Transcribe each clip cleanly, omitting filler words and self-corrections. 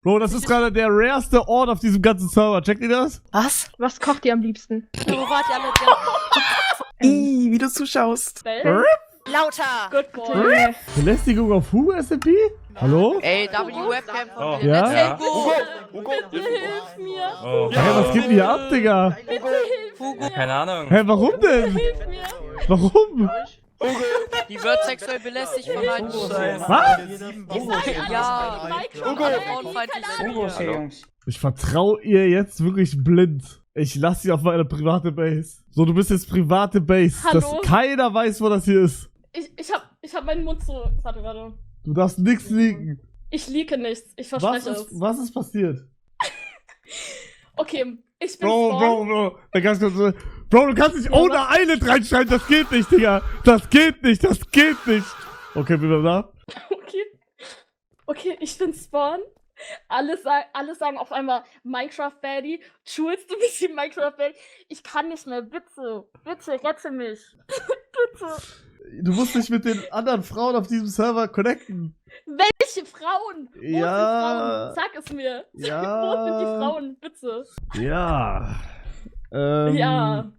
Bro, das ist gerade der rareste Ort auf diesem ganzen Server. Checkt ihr das? Was? Was kocht ihr am liebsten? Wo wart ihr alle? Wie du zuschaust. Lauter! Good boy. Belästigung auf Hugo SMP? Hallo? Ey, W-Webcam von Oh. mir. Ja? Erzähl gut. Hugo! Hilf mir. Oh. Hey, was geht denn hier ab, Digga? Hugo, Keine Ahnung. Hä, warum denn? Hilf mir. Warum? die wird sexuell belästigt von einem Was? Ja, Hugo. frauenfeindlich sind Hugo, wir. Jungs. Ich vertraue ihr jetzt wirklich blind. Ich lasse sie auf meine private Base. So, du bist jetzt private Base. Hallo? Dass keiner weiß, wo das hier ist. Ich hab meinen Mund so. Warte. Du darfst nichts leaken. Ich leake nichts. Ich verspreche es. Was ist passiert? Okay, ich bin Bro. Ganz kurz, Bro, du kannst nicht ohne Island reinschreiben. Das geht nicht, Digga. Das geht nicht. Okay, bin wir da? Okay, ich bin Spawn. Alle sagen auf einmal Minecraft-Baddie. Jules, du bist die Minecraft-Baddie. Ich kann nicht mehr. Bitte, rette mich. Bitte. Du musst dich mit den anderen Frauen auf diesem Server connecten. Welche Frauen? Wo sind Ja. Frauen? Sag es mir. Ja. Wo sind die Frauen? Bitte. Ja. Ja.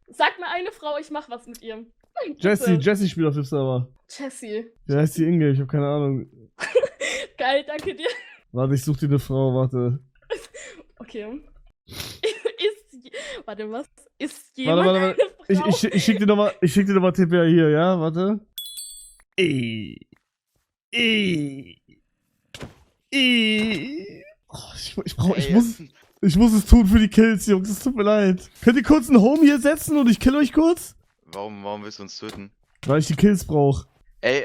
Sag mir eine Frau, ich mach was mit ihr. Bitte. Jessie spielt auf dem Server. Jessie. Wie heißt die Ingame? Ich hab keine Ahnung. Geil, danke dir. Warte, ich such dir eine Frau, warte. Okay. Warte, was? Ist jemand Warte. eine Frau? Ich schick dir nochmal TPA hier, ja? Warte. Oh, ich muss es tun für die Kills, Jungs. Es tut mir leid. Könnt ihr kurz einen Home hier setzen und ich kill euch kurz? Warum willst du uns töten? Weil ich die Kills brauche. Ey,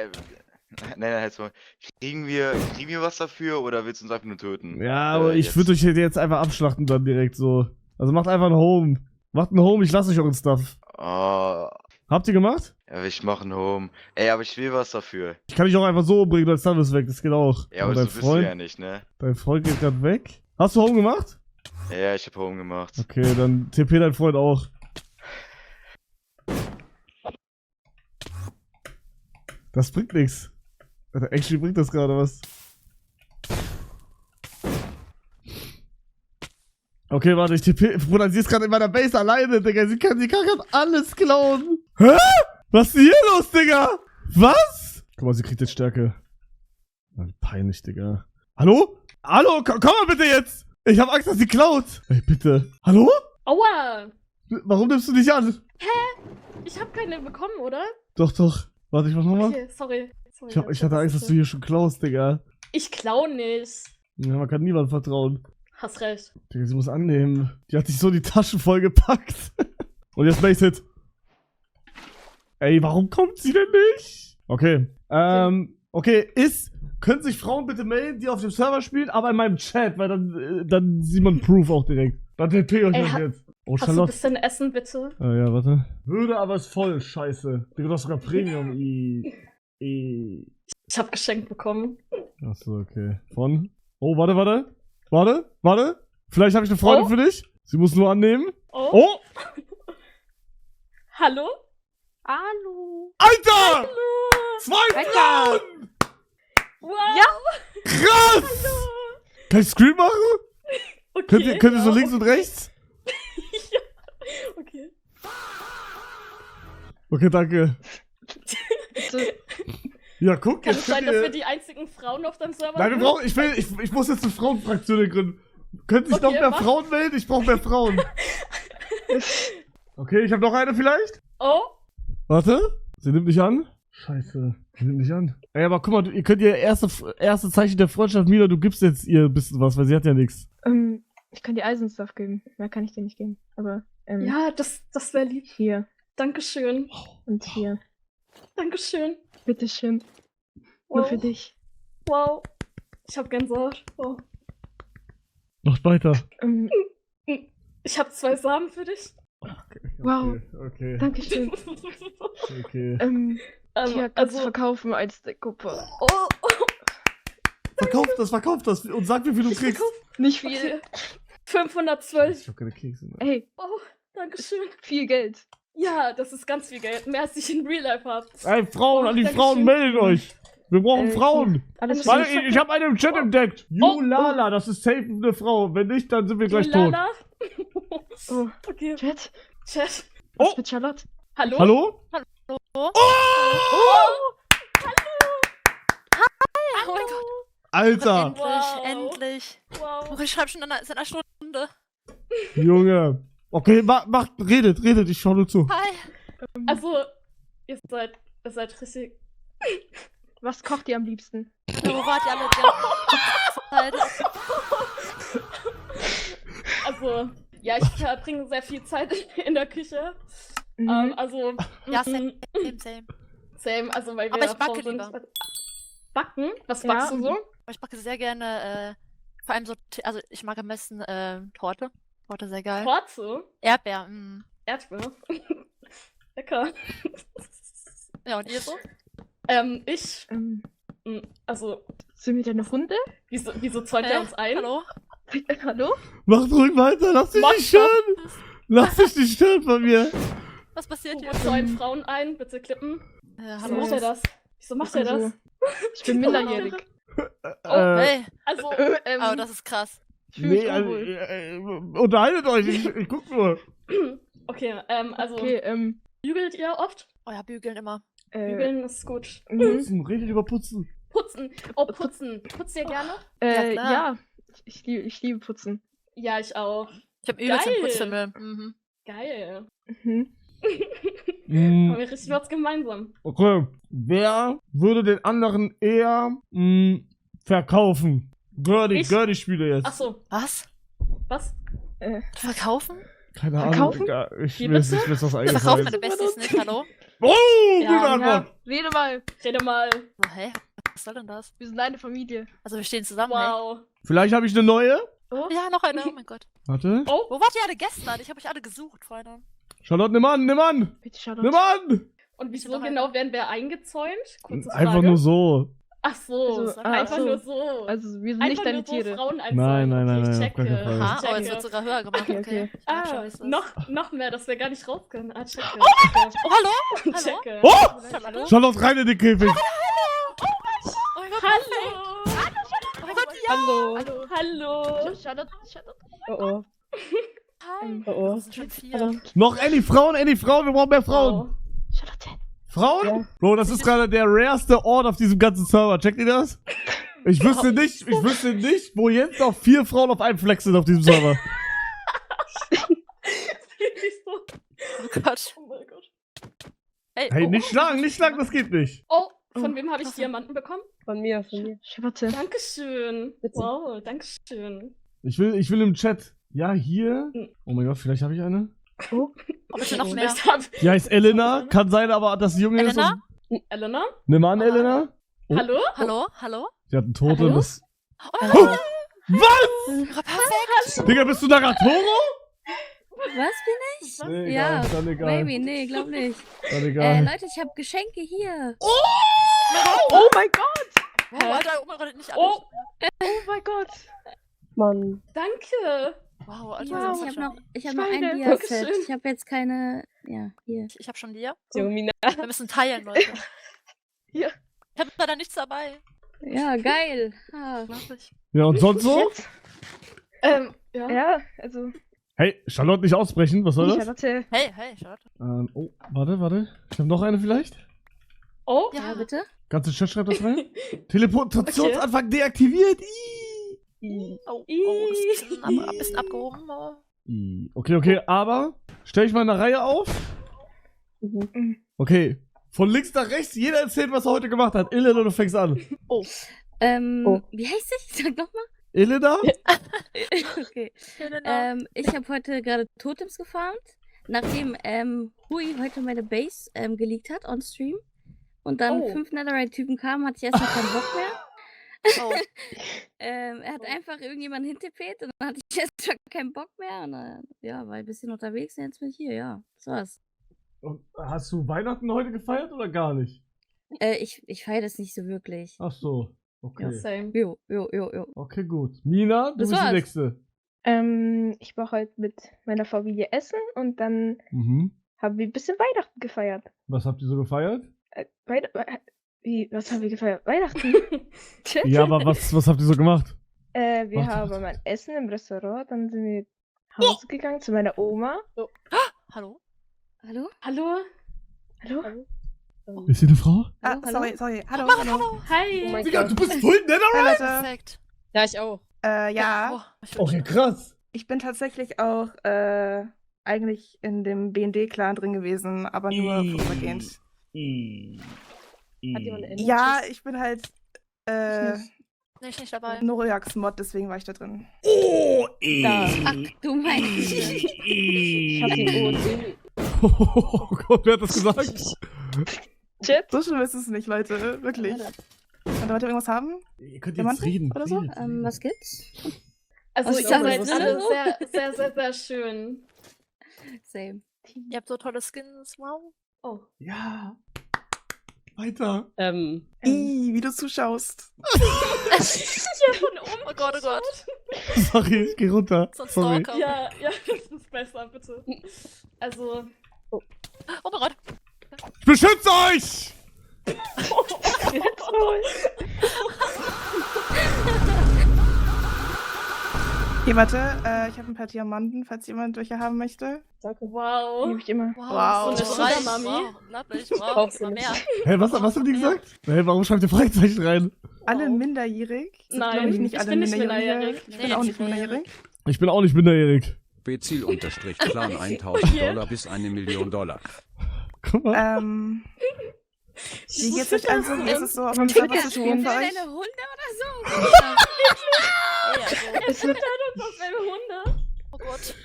nein, halt mal. Kriegen wir was dafür oder willst du uns einfach nur töten? Ja, aber ich jetzt. würde euch jetzt einfach abschlachten dann direkt so. Also macht einfach einen Home. Macht einen Home, ich lasse euch euren Stuff. Oh, Habt ihr gemacht? ja, ich mach einen Home. Ey, aber ich will was dafür. Ich kann dich auch einfach so umbringen, dein Stuff ist weg, das geht auch. Ja, aber dein so bist du ja nicht, ne? Dein Freund geht gerade weg. Hast du Home gemacht? Ja, ich hab Home gemacht. Okay, dann TP dein Freund auch. Das bringt nichts. Actually bringt das gerade was. Okay, warte, ich TP. Bruder, sie ist gerade in meiner Base alleine, Digga. Sie kann gerade alles klauen. Hä? Was ist denn hier los, Digga? Was? Guck mal, sie kriegt jetzt Stärke. Mann, peinlich, Digga. Hallo? Hallo, komm mal bitte jetzt. Ich hab Angst, dass sie klaut. Ey, bitte. Hallo? Aua! Warum nimmst du dich an? Ich hab keine bekommen, oder? Doch. Warte, ich mach nochmal. Okay, sorry. Ich hatte Angst, dass du hier schon klaust, Digga. Ich klau nicht. Ja, man kann niemandem vertrauen. Hast recht. Digga, sie muss annehmen. Die hat sich so die Taschen voll gepackt. Und jetzt Base Hit. Ey, warum kommt sie denn nicht? Okay. Okay, können sich Frauen bitte melden, die auf dem Server spielen, aber in meinem Chat, weil dann sieht man Proof auch direkt. Dann TP euch Ey, das jetzt. Oh, Hast du ein Charlotte. bisschen Essen, bitte? Ja, warte. Würde, aber ist voll, scheiße. Digga, du hast sogar Premium. Ich hab geschenkt bekommen. Achso, okay. Von? Oh, warte. Vielleicht habe ich eine Freundin für dich. Sie muss nur annehmen. Oh! Hallo? Alter! Hallo! 2 Frauen! Wow! Ja. Krass! Kann ich Screen machen? Okay, Könnt ihr so links und rechts? Ja. Okay. Okay, danke. Ja, guck, Kann jetzt es sein, könnt dass wir ihr... die einzigen Frauen auf deinem Server Nein, sind? ich muss jetzt eine Frauenfraktion gründen. Können sich noch Okay, mehr mach. Frauen melden? Ich brauche mehr Frauen. Okay, ich habe noch eine vielleicht. Oh? Warte. Sie nimmt nicht an. Scheiße. Sie nimmt nicht an. Ey, aber guck mal, ihr könnt ihr erste Zeichen der Freundschaft, Mila, du gibst jetzt ihr ein bisschen was, weil sie hat ja nichts. Ich kann dir Eisenstuff geben. Mehr kann ich dir nicht geben. Aber, Ja, das wäre lieb. hier Dankeschön. und hier. Dankeschön. Bitteschön. Nur Wow. für dich. Wow. Ich hab Gänsehaut. Wow. Macht weiter. Ich hab 2 Samen für dich. Wow. Okay. Dankeschön. Okay. Hier kannst du verkaufen als Dekuppe. Oh, Verkauf das und sag, wie viel du kriegst. Nicht viel. okay. 512. Ich hab keine Kekse mehr. Hey, Oh, Dankeschön. viel Geld. Ja, das ist ganz viel Geld. Mehr als ich in Real Life hab. Ey, Frauen, an die Dankeschön. Frauen, meldet euch. Wir brauchen Frauen. Alles Warte, gut. ich habe eine im Chat entdeckt. Julala, das ist safe eine Frau. Wenn nicht, dann sind wir gleich tot. Lala. Oh, Okay, Chat, Chat. Oh. was mit Charlotte? Hallo? Hallo? Oh, Oh, oh mein Gott. Alter, Endlich, Wow. endlich. wow. Oh, ich schreibe schon seit einer Stunde. Junge. Okay, macht, redet, ich schau nur zu. Hi. Also, ihr seid richtig. Was kocht ihr am liebsten? Wo wart ihr alle die ganze Zeit? Also, ja, ich verbringe sehr viel Zeit in der Küche. Mhm. Also, Ja, mm, same. same, also weil wir Aber ich Frauen backe sind. lieber. Backen? Was Ja. backst du so? Aber ich backe sehr gerne, vor allem so, also ich mag am besten Torte. Torte sehr geil. Torte? Erdbeer, Erdbeer. Lecker. Ja, und ihr so? Ich, also, Sind wir deine Hunde? wieso zäunt er uns ein? Hallo? Hallo? Macht ruhig weiter, lass dich nicht Monster. stören. Lass dich nicht stören von mir. Was passiert hier? Wo zäunt Frauen ein? Bitte klippen. Wieso Hallo? macht er das? Wieso macht er das? Also, ich bin minderjährig. Hey. Also, Oh, das ist krass. Ich fühl Nee, mich also, unwohl. unterhaltet euch, ich guck nur. okay, also, Okay, bügelt ihr oft? Oh ja, bügeln immer. Bügeln ist gut. Putzen, redet über Putzen. Putzen. Oh, putzen. Putzt ihr gerne? Ja, klar. ja, ich liebe Putzen. Ja, ich auch. Ich hab übelst den Geil. Putzfimmel. Mhm. Geil. Mhm. Haben wir richtig was gemeinsam. Okay, wer würde den anderen eher verkaufen? Ich? Gör die Spiele jetzt. Ach so, Was? was? Verkaufen? Keine Verkaufen? Ahnung, Digga. Ich Wie mir bitte? ist was Ich verkaufe eingefallen. meine Besties nicht, hallo? Oh, Ja, gute Antwort. Rede mal. Rede mal. So, hä? Was soll denn das? Wir sind eine Familie. Also wir stehen zusammen, Wow. Vielleicht habe ich eine neue. Oh, hey? Ja, noch eine, oh mein Gott. Warte. Oh, Wo wart ihr alle gestern? Ich hab euch alle gesucht, Freunde. Charlotte, nimm an. bitte Charlotte. Nimm an. und wieso noch genau werden wir eingezäunt? Kurze Frage. Einfach nur so. Ach so, Also, einfach so. nur so. Also, wir sind einfach nicht deine nur so Tiere. Frauen Nein, einzäunen. nein, Okay, nein, ich nein, auf gar keinen checke. Fall. Aha, Ich oh, jetzt checke. wird sogar höher gemacht, Okay, okay. okay. Ich weiß schon, Ah, wie es ist. noch mehr, dass wir gar nicht raus können. Ah, checke. Oh, hallo? Hallo? Checke. Oh! Hallo? Charlotte, rein in den Käfig. Oh mein Gott, Hallo. oh mein Gott, ja. Hallo. Hallo. Charlotte. Oh, oh. Hi. Oh, Das sind schon 4. Hallo. Noch Annie, Frauen, wir brauchen mehr Frauen. Wow. Charlotte. Frauen? Ja. Bro, das ist gerade der rareste Ort auf diesem ganzen Server. Checkt ihr das? Ich wüsste nicht, wo jetzt noch 4 Frauen auf einem Flex sind auf diesem Server. Oh Gott. Oh mein Gott. Hey, nicht schlagen, das geht nicht. Oh, von wem habe ich Diamanten bekommen? Von mir, von mir. Charlotte. Dankeschön. Bitte. Wow, Dankeschön. Ich will im Chat. Ja, hier. Oh mein Gott, vielleicht habe ich eine. Oh, bitte noch mehr. Vielleicht hab Die heißt Elena. Kann sein, aber dass sie jung ist. Elena? und- Elena? Nimm an, Elena. Oh. Hallo? Hallo? Hallo? Sie hat einen Tote. Hallo? Das... Oh mein Gott. Was? Perfekt. Digga, bist du Nagatoro? Was bin ich? Nee, Ja, egal, dann egal. Maybe, nee, glaub nicht. Dann egal. Leute, ich habe Geschenke hier. Oh mein Gott. Oh, Alter, oh mein Gott, nicht alle. Oh, Oh mein Gott. Mann. danke. Wow, Alter, Ja, das ich ist habe schon- noch, ich hab noch ein Schweine. Dia-Set. Dankeschön. Ich habe jetzt keine. Ja, hier. Ich hab schon dir. Jungmina. Wir müssen teilen, Leute. Hier. Ich hab leider nichts dabei. Ja, geil. Ah. Glaub ich. Ja, und sonst so? Ja. Ja, also. Hey, Charlotte, nicht ausbrechen. Was soll das? Charlotte. Hey, Charlotte. Oh, warte. Ich habe noch eine vielleicht. Oh, Ja, bitte? Ganze Chat schreibt das rein. Teleportationsanfang deaktiviert. Oh, ist ein bisschen abgehoben. Aber... Okay, aber stell ich mal eine Reihe auf. Okay, von links nach rechts, jeder erzählt, was er heute gemacht hat. Elena, du fängst an. Oh. Wie heißt sie? Sag nochmal. Elena? Okay. Elena. Ich habe heute gerade Totems gefarmt, nachdem Hui heute meine Base geleakt hat on Stream und dann Oh. 5 Netherite-Typen kamen, hatte ich erstmal keinen Bock mehr. Oh. Er hat einfach irgendjemanden hintepeet und dann hatte ich erstmal keinen Bock mehr und dann, ja, war ein bisschen unterwegs und jetzt bin ich hier, ja. Das war's. Und hast du Weihnachten heute gefeiert oder gar nicht? Ich feiere das nicht so wirklich. Ach so, okay. same. Jo. Okay, gut. Mina, du Das bist die war's. Nächste. Ich war heute mit meiner Familie essen und dann Mhm. haben wir ein bisschen Weihnachten gefeiert. Was habt ihr so gefeiert? Wie, was haben wir gefeiert? Weihnachten. Ja, aber was habt ihr so gemacht? Wir Warte, haben ein Essen im Restaurant, dann sind wir nach Hause gegangen zu meiner Oma. Hallo? Hallo? Hallo? Hallo? Ist hier eine Frau? Hallo? Hallo? Sorry. Hallo, Mach, hallo. hallo. Hi! Oh mein Digga, Gott. du bist voll netter? Hi, Leute. Perfekt. Ja, ich auch. Ja, Oh, ich Okay, wünschte- krass. ich bin tatsächlich auch eigentlich in dem BND-Clan drin gewesen, aber nur vorübergehend. Hat jemand eine Ja, ich bin halt Nee, ich nicht dabei. Norojax-Mod, deswegen war ich da drin. Oh, Ach, du meinst. Ich hab den OC. Oh Gott, wer hat das gesagt? Chat? So schlimm ist es nicht, Leute. Wirklich. Und wollt ihr irgendwas haben? Ihr könnt Jemand jetzt reden. oder so? redet. Was gibt's? Also, Was ihr ist da seid drin? alle sehr, sehr, sehr, sehr schön. Same. Ihr habt so tolle Skins, wow. Oh. Ja. Weiter. Wie du zuschaust. Oh Gott, oh Gott. Sorry, ich geh runter. So ein Sorry. Stalker. Ja, das ist besser, bitte. Also, Oh mein Gott. Ich beschütze euch! Hier, warte. Ich habe ein paar Diamanten, falls jemand welche haben möchte. wow. Nehme ich immer. Wow. So eine reich. Sugar Mami. Wow, unglaublich. Wow, Brauchst du immer nicht. mehr. Hä, was haben die gesagt? Hä, warum schreibt ihr Fragezeichen rein? Alle Wow. minderjährig? Sind, Nein, glaub ich, nicht ich alle bin nicht minderjährige. minderjährig. Ich Nee, bin auch nicht nicht minderjährig. Ich bin auch nicht minderjährig. Bezil-Clan $1000 bis $1 Million. Guck mal. Wie geht's euch also? Wie ist es so, auf dem Server zu spielen für euch? Deine Hunde oder so? Ey, also, Es sind halt uns selbe Hunde. oh Gott.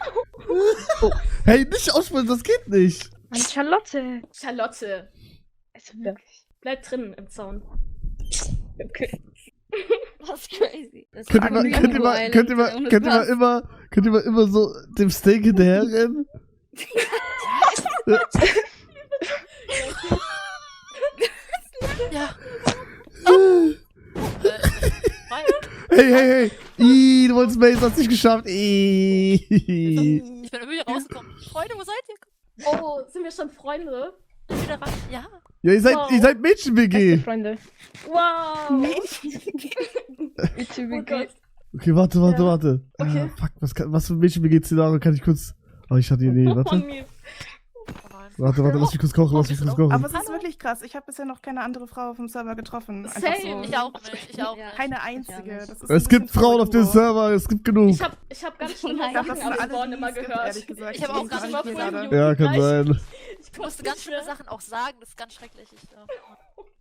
Hey, nicht aussprechen, das geht nicht. Mann, Charlotte. Charlotte, Also wirklich. bleib drin im Zaun. Okay. Das ist crazy. Das Könnt ihr war mal, Rainbow könnt ihr mal, Island, könnt ihr mal, ohne könnt ihr mal Spaß. immer so dem Steak hinterherrennen? Ja. Frei. Hey. Du wolltest Maze, hast nicht geschafft. Ich bin irgendwie rausgekommen. Freunde, wo seid ihr? Oh, sind wir schon Freunde? Kommt wieder rein. Ja. Ja, ihr seid Beste Mädchen-WG. Freunde. Wow. Bitte, Oh Gott. Okay, warte. Okay. Fuck, was für ein Mädchen-WG-Szenario kann ich kurz... Oh, ich hatte die Idee, Oh, warte. mies. Oh nein. Warte, lass mich kurz kochen, Aber es ist Hallo? wirklich krass. Ich habe bisher noch keine andere Frau auf dem Server getroffen. Einfach Same. so. Ich auch nicht. Ich auch Ja. nicht. Keine einzige. nicht. Das ist Es ein gibt bisschen Frauen auf dem traurig, Server, es gibt genug. Ich hab ganz schlimme Nein. Ich glaube, Sachen das sind am Spawn alle, immer die es gibt, gehört. ehrlich gesagt. Ich hab auch Die ganz sind immer nicht voll gerade. Jugend. Ja, kann Gleich. sein. Ich musste ganz viele Sachen auch sagen. Das ist ganz schrecklich.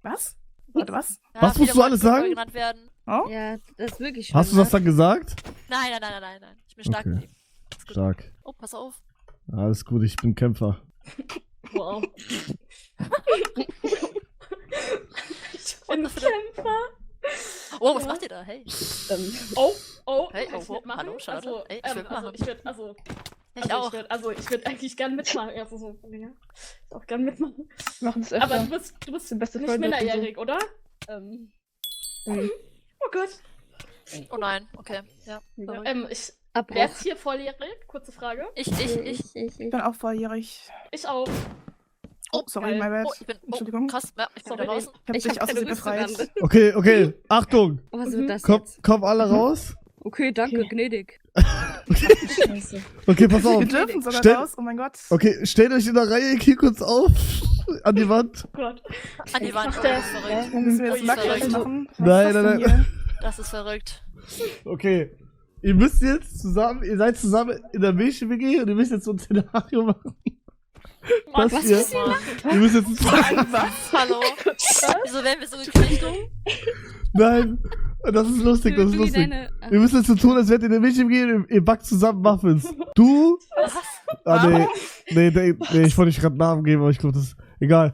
Was? Warte, was? Ja, Was musst viele du alles wollten sagen? genannt werden. Oh? Ja, das ist wirklich schlimm. Hast du das dann gesagt? Nein. Ich bin stark Okay. geblieben. Ist gut. Stark. Oh, pass auf. Alles gut, ich bin Kämpfer. Wow. Ich bin was für eine- Kämpfer. Oh, was macht ihr da? Hey. Oh, Hey, kann ich oh, mitmachen? hallo, Charlotte. Also, Hey, ich will mitmachen. Ich also, auch. ich würde eigentlich gern mitmachen. Also so, ja. Ich auch gern mitmachen. Wir machen das Aber öfter. du bist sind beste nicht Freunde und so. minderjährig, oder? Oh Gott. Oh nein. Okay. Ja. Verrückt. Wer Abbruch. ist hier volljährig? Kurze Frage. Ich. Ich bin auch volljährig. Ich auch. Oh, sorry, geil. my bad. Oh, ich bin. Oh, Entschuldigung. krass. Ja, ich bin Sorry. wieder draußen. Ich habe dich aus keine Versehen Lust befreit. daran. Okay, Achtung. Was wird das Komm, jetzt? komm alle raus. Okay, danke, gnädig. Scheiße. Okay, pass auf. Wir dürfen sogar Stell- raus. Oh mein Gott. Okay, stellt euch in der Reihe hier kurz auf. An die Wand. Oh Gott. An die Wand. mach Oh, das. das ist verrückt. Müssen wir jetzt Ui, nackt verrückt. machen? Was Nein, ist das nein, denn hier? Das ist verrückt. Okay. Ihr müsst jetzt zusammen, ihr seid zusammen in der Mädchen-WG und ihr müsst jetzt so ein Szenario machen. Das was hier. müssen wir Ihr müsst jetzt Was? Hallo? Wieso werden wir so gekriegt? Nein. Das ist lustig, das ist Wie lustig. deine- Ihr müsst jetzt so tun, als wärt ihr in der Mädchen-WG und ihr backt zusammen Muffins. Du? Ah, nee, ich wollte nicht gerade Namen geben, aber ich glaube, das ist egal.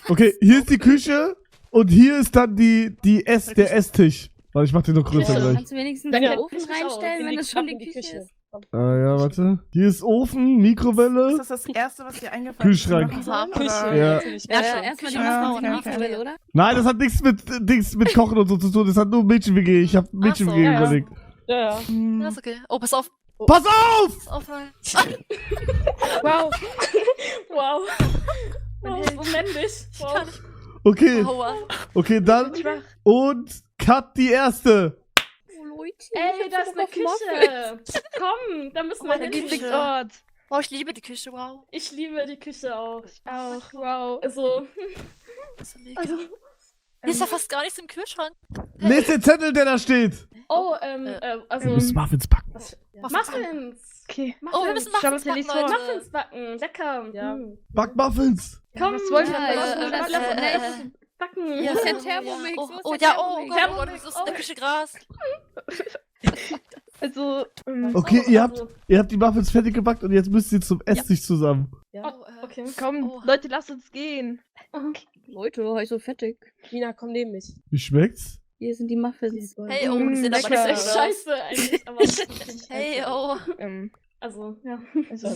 Okay, hier ist die Küche und hier ist dann der Esstisch. Warte, ich mach den noch größer gleich. Kannst du wenigstens Ja, den ja. Ofen Ich auch. reinstellen, wenn das schon die die Küche ist? Ah, ja, warte. Hier ist Ofen, Mikrowelle. Ist das das Erste, was dir eingefallen ist? Kühlschrank. dass wir machen sollen, Küche. oder? Ja. Natürlich. Ja, schon. erstmal die Ja, Muffins in die okay, Mikrowelle, oder? Nein, das hat nichts mit Kochen und so zu tun. Das hat nur Mädchen-WG. Ich hab Mädchen-WG Ach so, ja. überlegt. Ja. Hm. Das ist okay. Oh, pass auf. Pass auf! Pass auf, weil. Wow. Wow. Mein Wow, Held. so männlich. Ich kann Wow. nicht. Okay, Aua. okay, dann. Und Cut die erste. Oh, Leute. Ey, ich da hab ist Bock eine auf Küche. Komm, da müssen wir meine hin. Lieblingsort. Oh, ich liebe die Küche, wow. Ich liebe die Küche auch. Auch, wow. Also, Das ist mega. Hier ist ja fast gar nichts im Kühlschrank. Lest den Zettel, der da steht. oh, also, Wir müssen Muffins backen. Muffins. Okay. Oh, wir müssen Muffins backen, Charlotte, Leute. Muffins backen, lecker. Ja. Mm. Back Muffins. Komm, was wollt ihr Ja, denn? das ist backen. Ja, das ist ja Thermomix. Oh, wo ist oh, der ja, oh, Thermomix? Thermomix ist in der Küche Gras. Also, Okay, ihr habt, Also, ihr habt die Muffins fertig gebackt und jetzt müsst ihr zum Esstisch zusammen. Ja. okay. komm, Oh. Leute, lasst uns gehen. Leute, war ich so fettig. Nina, komm neben mich. Wie schmeckt's? Hier sind die Muffins. Hey, oh, die sehen aber lecker. nicht Das so ist gut aus. scheiße eigentlich, aber. Hey, oh. Also, ja. Also,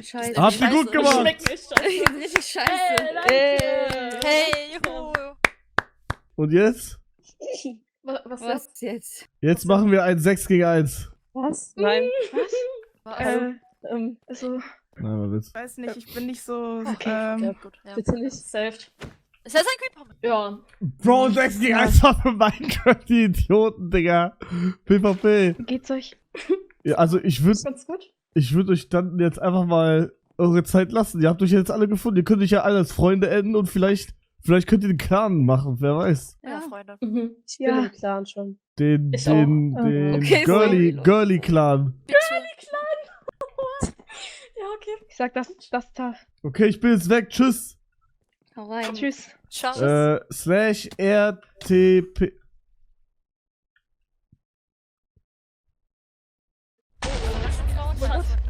Scheiße. Habt ihr gut Scheiße. gemacht. Schmeckt nicht scheiße. Richtig scheiße. Danke. Hey, juhu. Und jetzt? Was Was jetzt? Jetzt machen wir ein 6 gegen 1. Was? Nein. also, Nein, mal Witz. ich weiß nicht, ich bin nicht so. Ja, Gut, ja. bitte nicht. Saved. Ist das ein Creeper? Ja. Bro, 6 gegen 1 war für Minecraft, die Idioten, Digga. PvP. Wie geht's euch? Ja, also ich würde Ganz gut. euch dann jetzt einfach mal eure Zeit lassen. Ihr habt euch jetzt alle gefunden. Ihr könnt euch ja alle als Freunde enden und vielleicht könnt ihr den Clan machen, wer weiß. Ja, Freunde. Mhm. Ich bin im Clan schon. Den Ich Okay, Girly Clan. Bitte. Ja, okay. Ich sag das da. Okay, ich bin jetzt weg. Tschüss. Hau rein. Tschüss. Ciao. /RTP.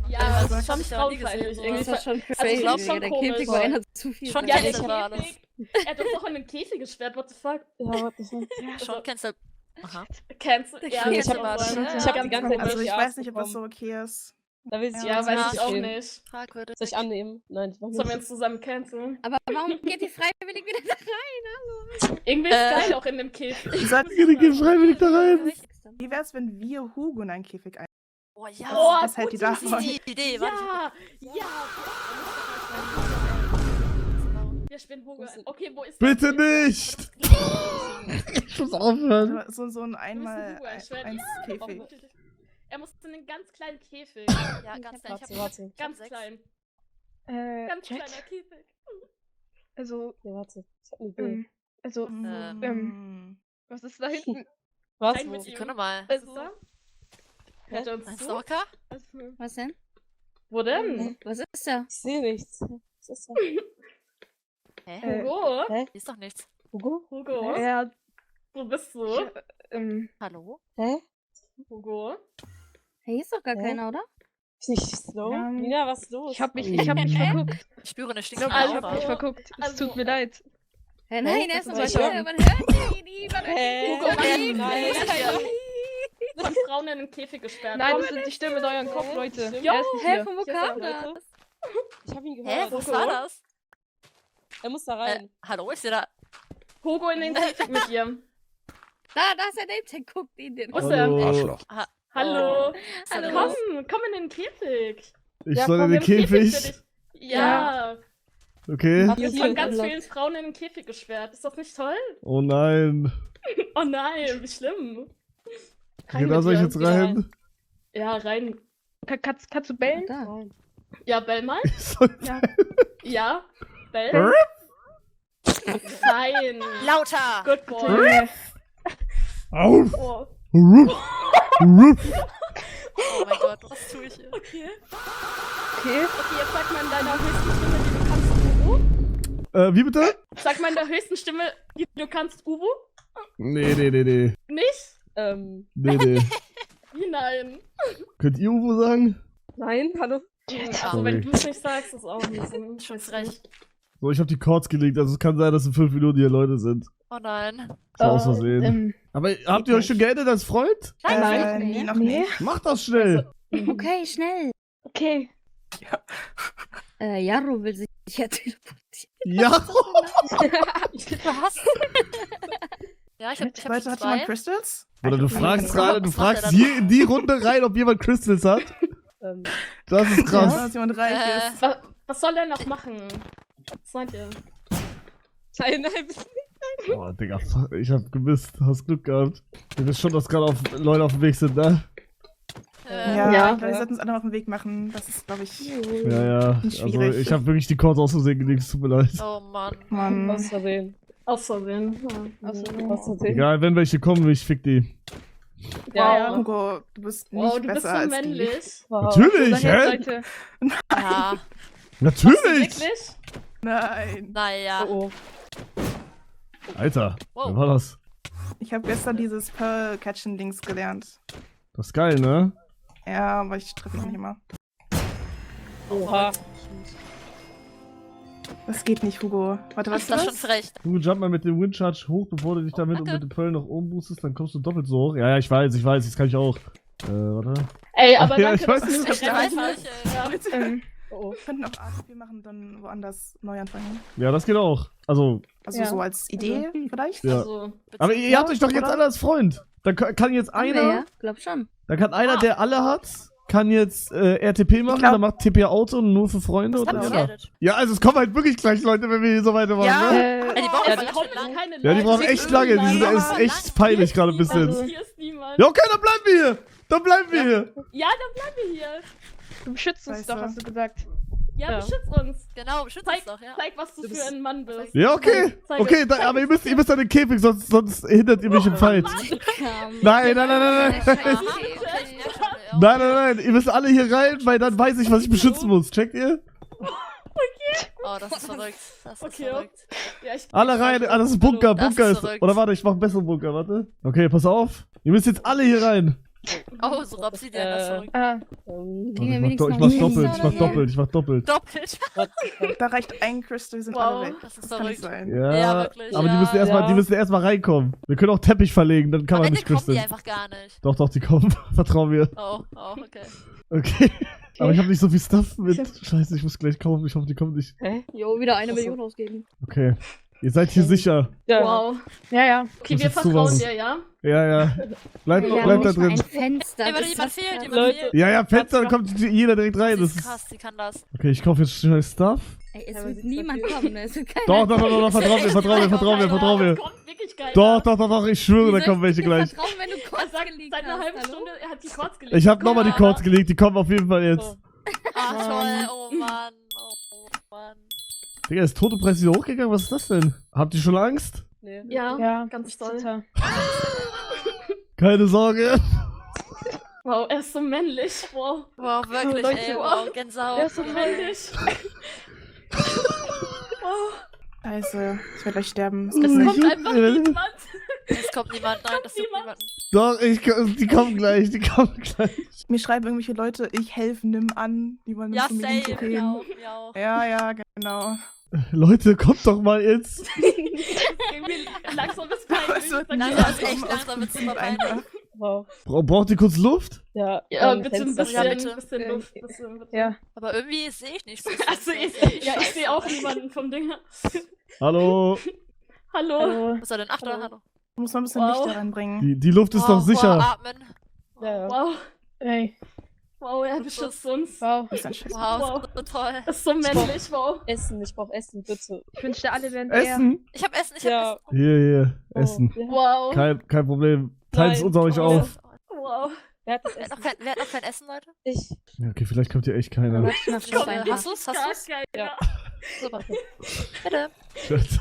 Ja, das ist hab schon ich noch nie gesehen, frauenfeindlich. so. Irgendwie. Das war schon Also, crazy. ich glaub schon der komisch. Käfig war einer zu viel. Schon Ja, der cancel war alles. Käfig. Er hat uns doch in den Käfig gesperrt, what the fuck? Ja, warte. Schon cancel. Aha. Cancel. Der Ja, Käfig ich hab war auch schon- schon. Ich hab die ganze Zeit Also, durch ich die weiß Arzt nicht, ob das bekommen. so okay ist. Da will ich Ja, weiß ich auch stehen. nicht. Fragwürdig. Soll ich annehmen? Nein, ich mach Sollen wir nicht. uns zusammen canceln? Aber warum geht ihr freiwillig wieder da rein? Irgendwie ist geil auch in dem Käfig. Ihr seid, Geht freiwillig da rein. wie wär's, wenn wir Hugo in einen Käfig ein? Oh ja. Oh, Was hält ihr gute davon? Das ist die Idee. Warte, Ja, wir spielen Hugo. Okay, wo ist Bitte der? nicht. Ich muss aufhören. So ein Wir müssen einmal Hugo erschweren. eins Käfig. Er muss in einen ganz kleinen Käfig. Ja, ganz klein. Ich hab Warte. Ganz sechs. klein. Ganz Chat? kleiner Käfig. Also, Ja, warte. Ich hab eine Idee. also, was ist da hinten? Was? Rein mit Wir ihm. können mal. Was ist da? Hört er uns Ein zu? Stalker? Was denn? Wo denn? Was ist da? Ich sehe nichts. Was ist das? Hä? Hugo? Hier ist doch nichts. Hugo? Hugo? Ja, Wo bist du? Hallo? Hä? Hugo? Hey, ist doch gar Hä? keiner, oder? Ist nicht slow? Nina, was ist los? ich hab mich verguckt. Ich spüre eine Ich stinkende glaube, ich Also- hab mich Aura. verguckt. Es also- tut mir leid. Hä, nein, er Das ist ist doch was hier. ich- Man hört ihn nie. Man hört Hä? ihn Hugo, nicht. nein, nein. Von Frauen in den Käfig gesperrt. Nein, Komm, das sind die Stimmen in euren Kopf, Leute. Stimmt. Er ist nicht Hä, hier. von wo Hier kam ist er, das? Ich hab ihn Hä? gehört. Was war das? Er muss da rein. Hallo? Ich sehe da. Hugo in den Käfig mit ihr. Da ist er neben, guckt ihn den. Wo ist er? Hallo. Arschloch. Hallo. Hallo. Komm in den Käfig. Ich Ja, soll komm, in den wir haben Käfig Käfig. für dich. Ja. Okay. Hier Hier von ganz unlocked. vielen Frauen in den Käfig gesperrt. Ist das nicht toll? Oh nein. Oh nein, wie schlimm. Okay, da soll ich jetzt rein. Ja, rein. Kannst du bellen? Da. Nein. Ja, bell mal. Ich soll Ja, bell. Fein. Lauter! Good boy. Auf. Oh. Ruff. Oh mein Gott, was tue ich hier? Okay. Okay. Okay, jetzt sag mal in deiner höchsten Stimme, die du kannst, Ubu. Wie bitte? Sag mal in der höchsten Stimme, die du kannst, Ubu. Nee. Nicht? Nee. Wie nein? Könnt ihr Uwe sagen? Nein, hallo? Also wenn du es nicht sagst, ist auch nicht so. Schon frech. So, ich habe die Chords gelegt, also es kann sein, dass in 5 Minuten hier Leute sind. Oh nein. So aus Versehen. Aber habt ihr euch schon geändert als Freund? Nee, noch nicht. Macht das schnell. Okay, schnell. Okay. Jaro will sich ja teleportieren. Ja. Was? Ja, ich hab Leute, hat jemand Crystals? Oder du Ich hab fragst nicht. gerade, du Was macht er fragst da hier in die Runde rein, ob jemand Crystals hat. Das ist Ja, krass. dass jemand reich ist. Was soll der noch machen? Was meint ihr? Boah, Digga, ich hab gemisst. Hast Glück gehabt. Du wisst schon, dass gerade Leute auf dem Weg sind, ne? Ja, Ja. ich glaube, wir sollten uns alle auf den Weg machen. Das ist, glaube ich, Ja, ja. Nicht Also, schwierig. ich hab wirklich die Chords aus Versehen gelegt, es tut mir leid. Oh Mann. Mann. Aus Versehen. Aus Versehen. Aus Versehen. Aus Versehen. Egal, wenn welche kommen, ich fick die. Ja. Hugo, du bist nicht Wow, du bist besser so als männlich. Wow. Natürlich, So, jetzt, hä? Leute. Ja, Natürlich! Wirklich? die. Nein. naja. Oh, Alter, Wow. wer war das? Ich habe gestern dieses Pearl-Catchen-Dings gelernt. Das ist geil, ne? Ja, aber ich treffe mich nicht immer. Oha. Das geht nicht, Hugo. Warte, was Das ist das schon frech. Du jump mal mit dem Windcharge hoch, bevor du dich damit und Danke. mit dem Pearl nach oben boostest, dann kommst du doppelt so hoch. Ja, ja, ich weiß, das kann ich auch. Warte. Ey, aber Ja, danke, ich weiß, dass du das mich ist rettet nicht. hast. Ja. Wir könnten auch ATP machen und dann woanders neu anfangen. Ja, das geht auch. Also, Also Ja. so als Idee vielleicht? ja. Also, Aber ihr habt euch doch jetzt oder? alle als Freund. Dann kann jetzt Haben wir einer, ja? Glaub schon. dann kann einer, der alle hat, kann jetzt RTP machen, glaub- dann macht TP Auto nur für Freunde Das oder hab ich ja. geredet. Ja, also es kommen halt wirklich gleich Leute, wenn wir hier so weitermachen, Ja. ne? Ja, die brauchen ja, aber die ganz haut schön lang. keine Ja, die Leute. brauchen echt lange, die sind Ja, ist echt peinlich gerade ein bisschen. Also, hier ist niemand. Ja, okay, dann bleiben wir hier. Dann bleiben wir hier. Ja, dann bleiben wir hier. Du beschützt uns Scheiße. doch, hast du gesagt. Ja, Ja. beschütz uns. Genau, beschützt uns doch, ja. Zeig, was du für ein Mann bist. Ja, okay. Zeig Okay, es, da, zeig aber es. ihr müsst an den Käfig, sonst hindert ihr mich im Fight. Nein, nein, nein, nein, nein. Aha, okay, ja, schon, ja. Nein, nein, nein, ihr müsst alle hier rein, weil dann weiß ich, was ich beschützen muss. Checkt ihr? Oh, das ist verrückt. Das ist Okay. verrückt. Ja, ich Alle rein, das ist Bunker, Das Bunker ist ist. verrückt. Oder warte, ich mach einen besseren Bunker, warte. Okay, pass auf. Ihr müsst jetzt alle hier rein. Oh, so Obsidian, das ist verrückt. Ah, Kriegen wir Ich mach, wenigstens ich noch mach einen doppelt, Mixer ich mach oder so? doppelt, ich mach doppelt. Doppelt. Da reicht ein Crystal, wir sind Wow. alle weg. Das ist Das kann nicht verrückt. sein. Ja, Ja, wirklich, aber die ja. müssen erstmal, Ja. die müssen erstmal reinkommen. Wir können auch Teppich verlegen, dann kann Am man Ende nicht kommen die crystallen. einfach gar nicht. Doch, doch, die kommen. Vertrau mir. Oh, okay. Okay. Aber ich habe nicht so viel Stuff mit. Scheiße, ich muss gleich kaufen. Ich hoffe, die kommen nicht. Jo, wieder 1 Achso. Million ausgeben. Okay. Ihr seid hier sicher. Ja. Wow. ja, ja. Okay, muss wir jetzt vertrauen zumachen. dir, ja? Ja, ja. Bleibt Wir da haben nicht mal drin. ein Fenster. Ey, warte, das jemand ist fehlt, krass. jemand Leute. fehlt. Ja, ja, Fenster, da kommt jeder direkt rein. Das Das ist ist. krass, die kann das. Okay, ich kaufe jetzt schnell Stuff. Ey, es Ja, aber wird sie niemand verfehlt. kommen, ne? Es wird keiner Doch, doch, doch, doch, vertrau mir, vertrau mir, vertrau mir, vertrau mir. Es kommt wirklich keiner. Doch, doch, doch, doch, ich schwöre, Wie da soll kommen ich welche dir gleich. vertrauen, wenn du Er kurz sagt gelegt seit einer hast, halben hallo? Stunde, er hat die Chords gelegt. Ich habe nochmal die Ja. Chords gelegt, die kommen auf jeden Fall jetzt. Ah, toll. Oh Mann. Oh Mann. Digga, ist Totepreis wieder hochgegangen? Was ist das denn? Habt ihr schon Angst? Nee. Ja, Ja, ganz ich toll. zitter. Keine Sorge. Wow, er ist so männlich. Wow. Wow, wirklich, Leute, ey. wow. Wow, Gänsehaut. Er ist so männlich. Wow. Scheiße, ich werde gleich sterben. Das Es gibt's nicht. kommt einfach niemand. Es kommt niemand. Nein, das tut niemand. niemanden. Doch, die kommen gleich, die kommen gleich. Mir schreiben irgendwelche Leute, ich helfe, nimm an. Die wollen Ja, mit mir safe. reden. Ja, auch, ja, auch. Ja, ja, genau. Leute, kommt doch mal jetzt. Irgendwie langsam ist peinlich. Es wird Sag Langsam ich ist dir. echt langsam, wird's immer einfach. peinlich. Wow. Braucht ihr kurz Luft? Ja, Ja, ein bitte ein Fenster. bisschen, Ja, bitte. bisschen Luft. Bisschen, bitte. Ja. Aber irgendwie sehe ich nichts. Also, ja, ich sehe auch niemanden vom Ding her. Hallo. Hallo. Hallo. Was soll denn? Ach, da, Hallo. hallo. Muss man ein bisschen Wow. Licht da reinbringen. Die Luft ist doch sicher. Wow, atmen. Ja. Wow. Ey, Wow, er beschützt uns. wow. Das ist ein Scheiß. Wow, Wow. so toll. Er ist so männlich, wow. Essen, ich brauch Essen, bitte. Ich wünschte, alle wären der. Essen. Ich hab Essen, ich hab Ja. Essen. Hier, Oh, Essen. ja. Wow. Kein Problem. Teilt es Nein. unter euch Oh. auf. Wow. Wer hat das Wer hat Essen? wer hat noch kein Essen, Leute? Ich. Ja, okay, vielleicht kommt hier echt keiner. Warte, ich mach schon Hast einfach. du's? Hast Gar du's? keiner. Ja. Super. Bitte. Shit.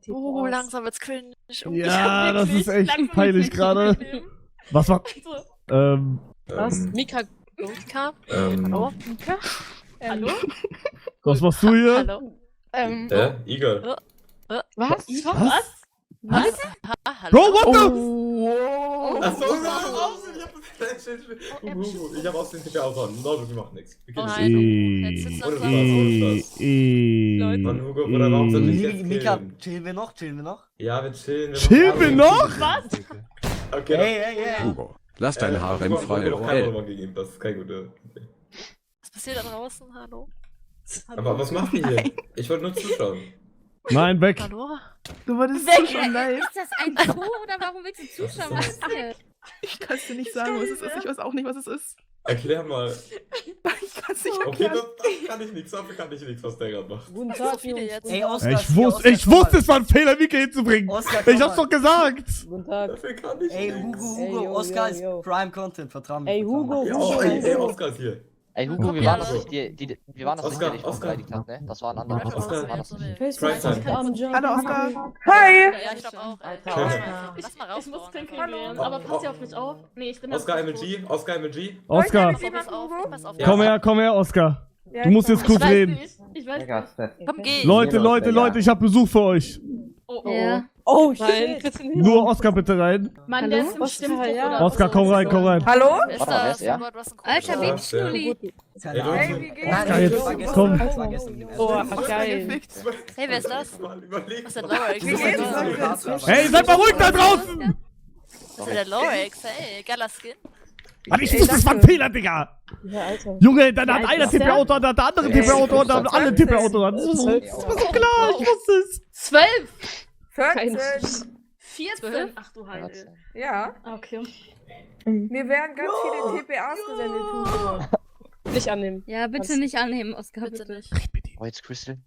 Oh, langsam wird's cringe. Ja, das Wirklich, ist echt langsam peinlich wirklich gerade. unangenehm. Was macht. So. Was? Mika. Mika? Hallo? Mika? Hallo? Was machst du hier? Hallo? Igor. Was? Was? Was? Hallo? Bro, what the? Oh. Achso, ich hab aus dem TP aufhauen. Leute, wir machen nichts. Wir Oh gehen nein. nicht. Jetzt sitzt Oder er was? da. Mann, Hugo, Bruder, warum soll ich jetzt Mika, killen? chillen wir noch? Chillen wir noch? Ja, wir chillen. Chillen wir noch? Was? Okay. Hey. Hugo, lass dein Harem Hugo, frei. Hugo, keine Nummer gegeben, das ist kein guter. Was passiert da draußen? Hallo? Aber was macht ihr hier? Ich wollte nur zuschauen. Nein, weg. Hallo? Du wurdest Weg. schon live. Ist das ein Zoo oder warum willst du zuschauen? Was ist hier? Ich kann es dir nicht sagen, was es ist. Ich weiß auch nicht, was es ist. Erklär mal. Ich kann's nicht Okay, erklären. das kann ich nichts, dafür kann ich nichts, was der gerade macht. Guten So Tag, viele Jungs. jetzt. Ey, Oscar, Ich wusste, es war ein Fehler, Mika hinzubringen. Oscar, Ich hab's doch gesagt. Guten Tag. Dafür kann ich Ey, nichts. Hugo, Ey, Hugo, yo, Oscar yo, ist yo. Prime Content, vertrau mir. Ey, Hugo, Ja, Hugo, ey, Hugo. Oscar ist hier. Ey, Hugo, wir Ja, waren das das- nicht, wir waren das nicht, der dich Oscar. verteidigt hat, ne? Das war ein anderer. Oscar. Das war das nicht. Facebook, Prime arme John. Hallo, Oscar. Hi! Ja, ich glaube auch. Alter, Oscar. Lass mal Ich muss rausbauen. pinkeln einfach. gehen, aber pass hier auf mich auf. Nee, ich bin Oscar das MG, Oscar MG. Oscar, Pass auf, pass auf. Ja. komm her, Oscar. Ja, Du musst ich jetzt kurz Ich weiß reden. nicht. Ich weiß Digga, nicht. Komm, geh. Leute, ich hab Besuch für euch. Oh, oh. Ja. Oh, Nein. shit. Nur Oscar bitte rein. Mann, der Hallo? ist im Oscar, Stimmbruch ja. oder Oscar, so. komm rein. Hallo? Wer ist Warte mal, wer das? ist er? Du hast einen Alter, komischen- Babyknulli. Hey, wie geht's? Nein, Geil, ich hab vergessen, komm. ich hab vergessen. Boah, geil. Hey, wer ist das? Mal überlegt. Was ist der Lorex? Wie geht's? Hey, seid mal ruhig da draußen. Was ist der Lorex? Hey, geiler Skin. Mann, ich wusste, es war ein Fehler, Digga. Ja, Alter. Junge, dann hat Wie alt einer ist der? TP-Auto, dann hat der andere TP-Auto und dann alle TP-Auto. Das ist so klar, ich wusste es. 12, 14. 14. Ach du Heilige. Ja. Ah, okay. Mir werden ganz viele TPAs gesendet, Hugo. Nicht annehmen. Ja, bitte nicht annehmen, Oscar, Bitte bitte. nicht. Oh, jetzt Crystal.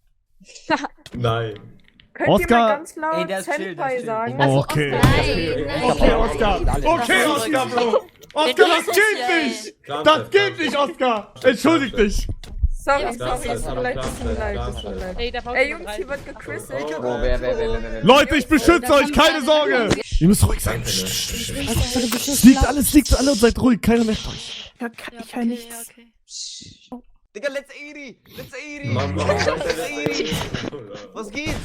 Nein. Könnt Oscar- ihr mal ganz laut Ey, der ist chill, der ist Senpai chill. sagen? Also, Okay. Oscar, Nein, Okay, nein. Oscar. Okay, Oscar, Bro. Oscar, das geht nicht. Das geht nicht, Oscar. Entschuldig dich. Sorry, Ja, sorry, es tut mir leid, es tut mir leid, es tut mir leid. Ey, der Ey, Jungs, hier wird gecrisselt. Oh, wer? Leute, ich beschütze euch, keine Sorge. Ihr müsst ruhig sein. Es liegt alles und seid ruhig, keiner merkt euch. Ich höre nichts. Okay. Digga, let's 80! Let's 80! Mann, warum sagt er das nicht? Was geht?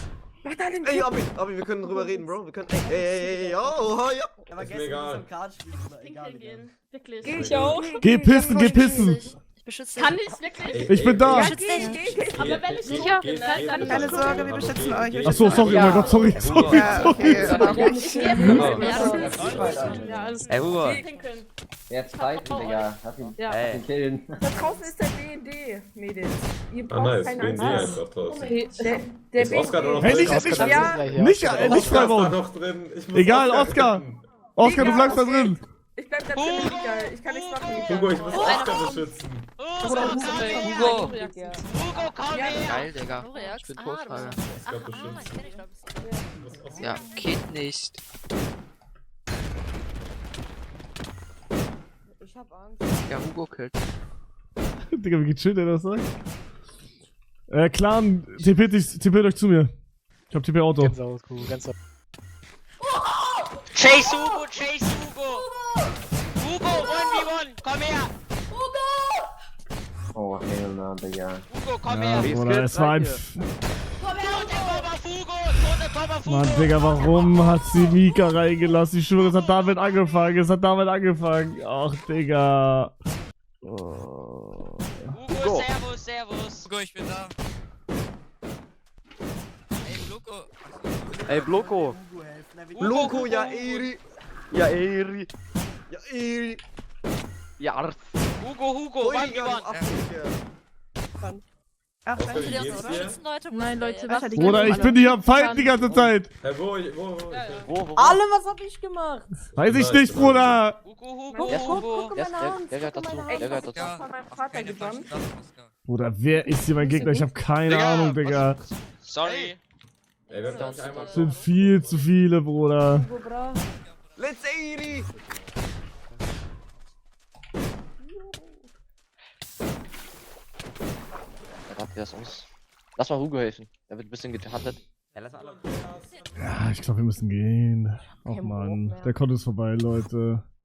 Mach da den Ey, Abi, wir können drüber reden, Bro. Wir können. Ey, oh, ja. Aber Ist mir gestern egal. am Kartenspiel oder egal. Pinkeln gehen. Wirklich. Geh Ich auch. Geh pissen. Ich beschütze dich. Kann ich wirklich? Ich bin da. Ja, geh. Aber wenn ich nicht Geh, bin, dann geh, Keine geh. Sorge, wir beschützen euch. Achso, sorry, oh mein Gott, sorry. Ja, okay. Ich gehe Ja, alles Ey, Hugo. pinkeln. Jetzt fighten, Digga. Lass ihn Ja. killen. Da draußen ist der BND, Mädels. Ihr Ah, braucht nice. keine BND Angst. einfach draußen. okay. Der Ist Oscar da noch Hey, drin? nicht Ja, nicht Oscar ist da Freiburg. noch drin. Ich muss Egal, Oscar. retten. Oscar, du bleibst da drin. ich bleib da drin, Mika. Ich kann nichts machen, Mika. Hugo, ich muss Oscar beschützen. Hugo. Ja. Geil, Digga. Lorex? Ich bin Ah, Todfall. du bist- Oscar ich beschützt. kenn dich, glaub ich. Ich muss Oscar Ja, geht nicht. Ich hab Angst. Ja, Hugo killt. Digga, wie geht's schön, der das sagt? Clan, TP't euch zu mir. Ich hab TP-Auto. Chase Hugo, Chase Hugo! Hugo, 1v1, komm her! Oh, hell no, Digga. Hugo, komm Ja, her! Bruder, es war ein... Toter Kopf auf Hugo! Toter Kopf auf Hugo! Mann, Digga, warum hat sie Mika reingelassen? Ich schwöre, es hat damit angefangen. Ach, Digga. Oh. Hugo, servus! Hugo, ich bin da. Ey, Bloko! Ey, Bloko! Bloko, ja, Eri! Ja, Eri! Ja, Eri! Ja, Hugo, 1v1! Ach, Oscar, Könnt wie ihr uns geht's dir? unterstützen, Leute? Nein, Leute, Alter, die Bruder, ich bin hier am Fighten die ganze Zeit. Hey, wo? Alle, was hab ich gemacht? Weiß ich nicht, Bruder. Hugo! Guck Der meine Hand. gehört Guck dazu, meine Hand. der gehört Ich dazu. hab von meinem Vater gewonnen. Bruder, wer ist hier mein Gegner? Ich hab keine Ahnung, Digga. Sorry! Ey, wir haben doch nicht einmal. Das sind viel zu viele, Bruder. Hugo, bra. Let's 80! Warte, das uns. Lass mal Hugo helfen. Der wird ein bisschen getartet. Ja, ich glaube, wir müssen gehen. Och, Mann. Der Konto ist vorbei, Leute.